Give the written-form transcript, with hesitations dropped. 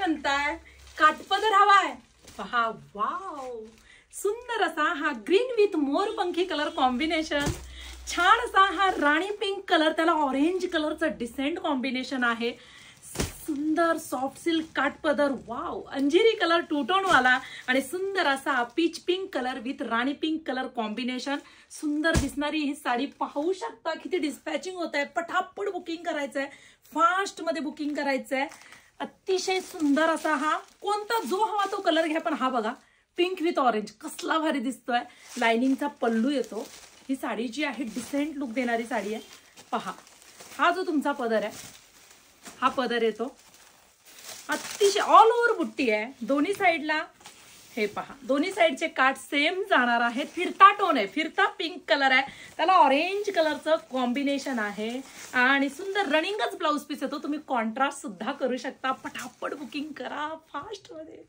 म्हणताय? काठपदर हवाय? पहा, वाव, सुंदर असा हा ग्रीन विथ मोरपंखी कलर कॉम्बिनेशन, छान असा हा राणी पिंक कलर, त्याला ऑरेंज कलरचं डिसेंट कॉम्बिनेशन आहे. सुंदर सॉफ्ट सिल्क काठपदर, वाव, अंजिरी कलर टू टोन वाला आणि सुंदर असा पीच पिंक कलर विथ राणी पिंक कलर कॉम्बिनेशन. सुंदर दिसणारी ही साडी पाहू शकता किती डिस्पॅचिंग होत आहे. पटापट बुकिंग करायचंय, फास्ट मध्ये बुकिंग करायचंय. अतिशय सुंदर असा हा, कोणता जो हवा तो कलर घ्या, पण हा बघा पिंक विथ ऑरेंज कसला भारी दिसतोय. लाइनिंगचा पल्लू येतो. ही साडी जी आहे डिसेंट लुक देणारी साडी आहे. पहा, हा जो तुमचा पदर आहे, हा पदर येतो, अतिशय ऑल ओव्हर बुट्टी आहे दोन्ही साइडला. हे पहा, दोन्ही साइडचे काठ सेम जाणार आहे. फिरता टोन आहे, फिरता पिंक कलर आहे, त्याला ऑरेंज कलरचं कॉम्बिनेशन आहे आणि सुंदर रनिंगच ब्लाउज पीस येतो. तुम्ही कॉन्ट्रास्ट सुद्धा करू शकता. पटापट बुकिंग करा फास्ट मध्ये.